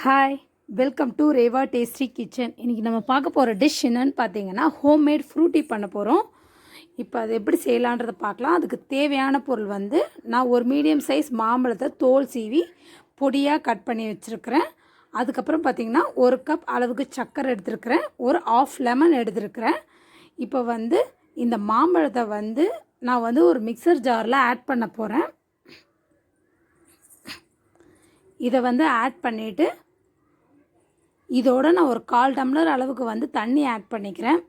Hi, welcome to Reva tasty kitchen. இன்றைக்கி நம்ம பார்க்க போகிற டிஷ் என்னன்னு பார்த்தீங்கன்னா ஹோம்மேட் ஃப்ரூட்டி பண்ண போகிறோம். இப்போ அது எப்படி செய்யலான்றதை பார்க்கலாம். அதுக்கு தேவையான பொருள் வந்து நான் ஒரு மீடியம் சைஸ் மாம்பழத்தை தோல் சீவி பொடியாக கட் பண்ணி வச்சுருக்கிறேன். அதுக்கப்புறம் பார்த்திங்கன்னா ஒரு கப் அளவுக்கு சர்க்கரை எடுத்துருக்கிறேன், ஒரு ஆஃப் லெமன் எடுத்துருக்கிறேன். இப்போ வந்து இந்த மாம்பழத்தை வந்து நான் வந்து ஒரு மிக்சர் ஜாரில் ஆட் பண்ண போகிறேன். இதை வந்து ஆட் பண்ணிவிட்டு இதோட நான் ஒரு 1/4 டம்ளர் அளவுக்கு வந்து தண்ணி ஆட் பண்ணிக்கிறேன்.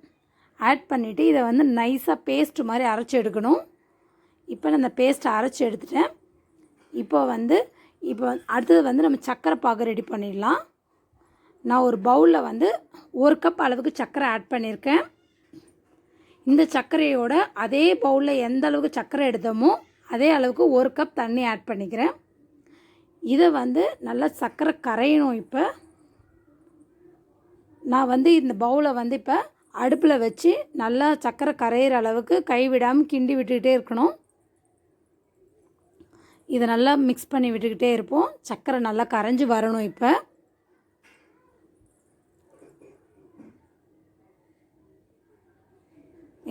ஆட் பண்ணிவிட்டு இதை வந்து நைஸாக பேஸ்ட்டு மாதிரி அரைச்சி எடுக்கணும். இப்போ நான் இந்த பேஸ்ட்டை அரைச்சி எடுத்துட்டேன். இப்போ அடுத்தது வந்து நம்ம சர்க்கரை பாகு ரெடி பண்ணிடலாம். நான் ஒரு பவுலில் வந்து 1 கப் அளவுக்கு சர்க்கரை ஆட் பண்ணியிருக்கேன். இந்த சர்க்கரையோட அதே பவுலில் எந்த அளவுக்கு சர்க்கரை எடுத்தோமோ அதே அளவுக்கு 1 கப் தண்ணி ஆட் பண்ணிக்கிறேன். இதை வந்து நல்லா சர்க்கரை கரையணும். இப்போ நான் வந்து இந்த பவுலை வந்து இப்போ அடுப்பில் வச்சு நல்லா சர்க்கரை கரையிற அளவுக்கு கைவிடாமல் கிண்டி விட்டுக்கிட்டே இருக்கணும். இதை நல்லா மிக்ஸ் பண்ணி விட்டுக்கிட்டே இருப்போம். சர்க்கரை நல்லா கரைஞ்சி வரணும்.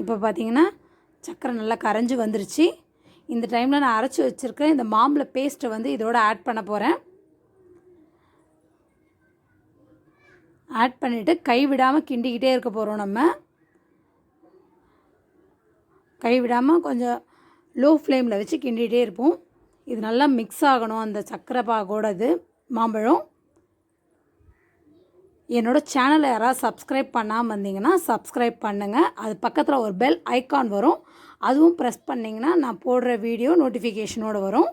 இப்போ பார்த்திங்கன்னா சர்க்கரை நல்லா கரைஞ்சி வந்துருச்சு. இந்த டைமில் நான் அரைச்சி வச்சுருக்கேன் இந்த மாம்பழ பேஸ்ட்டை வந்து இதோட ஆட் பண்ண போகிறேன். ஆட் பண்ணிவிட்டு கைவிடாமல் கிண்டிக்கிட்டே இருக்க போகிறோம். நம்ம கைவிடாமல் கொஞ்சம் லோ ஃப்ளேமில் வச்சு கிண்டிகிட்டே இருப்போம். இது நல்லா மிக்ஸ் ஆகணும் அந்த சர்க்கரை பாகோட இது மாம்பழம். என்னோடய சேனலை யாராவது சப்ஸ்கிரைப் பண்ணாமல் வந்தீங்கன்னா சப்ஸ்கிரைப் பண்ணுங்கள். அது பக்கத்தில் ஒரு பெல் ஐக்கான் வரும், அதுவும் ப்ரெஸ் பண்ணிங்கன்னா நான் போடுற வீடியோ நோட்டிஃபிகேஷனோடு வரும்.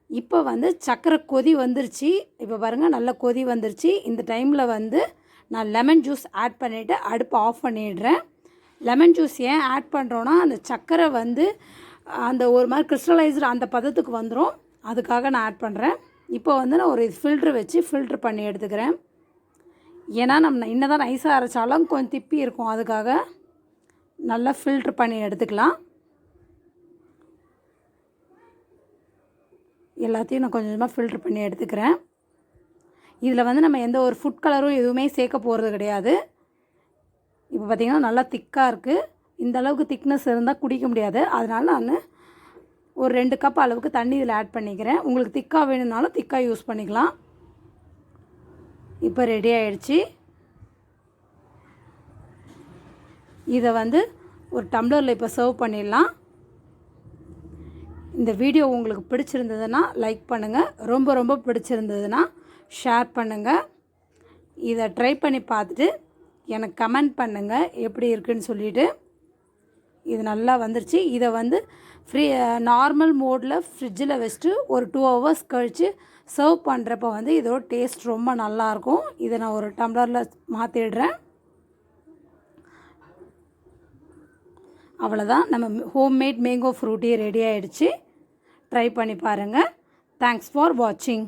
இப்போ வந்து சர்க்கரை கொதி வந்துருச்சு. இப்போ பாருங்கள் நல்லா கொதி வந்துருச்சு. இந்த டைமில் வந்து நான் லெமன் ஜூஸ் ஆட் பண்ணிவிட்டு அடுப்பை ஆஃப் பண்ணிடுறேன். லெமன் ஜூஸ் ஏன் ஆட் பண்ணுறோன்னா அந்த சர்க்கரை வந்து அந்த ஒரு மாதிரி கிறிஸ்டலைஸ்டு அந்த பதத்துக்கு வந்துடும், அதுக்காக நான் ஆட் பண்ணுறேன். இப்போ வந்து நான் ஒரு ஃபில்ட்ரு வச்சு ஃபில்ட்ரு பண்ணி எடுத்துக்கிறேன். ஏன்னா நம்ம இன்னும் தான் நைஸாக அரைச்சாலும் கொஞ்சம் திப்பி இருக்கும், அதுக்காக நல்லா ஃபில்ட்ரு பண்ணி எடுத்துக்கலாம். எல்லாத்தையும் நான் கொஞ்சமாக ஃபில்ட்ரு பண்ணி எடுத்துக்கிறேன். இதில் வந்து நம்ம எந்த ஒரு ஃபுட் கலரும் எதுவுமே சேர்க்க போகிறது கிடையாது. இப்போ பார்த்திங்கன்னா நல்லா திக்காக இருக்குது. இந்த அளவுக்கு திக்னஸ் இருந்தால் குடிக்க முடியாது, அதனால் நான் ஒரு 2 கப் அளவுக்கு தண்ணி இதில் ஆட் பண்ணிக்கிறேன். உங்களுக்கு திக்காக வேணும்னாலும் திக்காக யூஸ் பண்ணிக்கலாம். இப்போ ரெடி ஆகிடுச்சு. இதை வந்து ஒரு டம்ளரில் இப்போ சர்வ் பண்ணிடலாம். இந்த வீடியோ உங்களுக்கு பிடிச்சிருந்ததுன்னா லைக் பண்ணுங்கள், ரொம்ப ரொம்ப பிடிச்சிருந்ததுன்னா ஷேர் பண்ணுங்கள். இதை ட்ரை பண்ணி பார்த்துட்டு எனக்கு கமெண்ட் பண்ணுங்கள் எப்படி இருக்குதுன்னு சொல்லிவிட்டு. இது நல்லா வந்துருச்சு. இதை வந்து நார்மல் மோடில் ஃப்ரிட்ஜில் வச்சுட்டு ஒரு 2 ஹவர்ஸ் கழித்து சர்வ் பண்ணுறப்போ வந்து இதோட டேஸ்ட் ரொம்ப நல்லாயிருக்கும். இதை நான் ஒரு டம்ளரில் மாற்றிடுறேன். அவ்வளோதான், நம்ம ஹோம்மேட் மேங்கோ ஃப்ரூட்டி ரெடி ஆகிடுச்சு. ட்ரை பண்ணி பாருங்கள். தேங்க்ஸ் ஃபார் வாட்சிங்.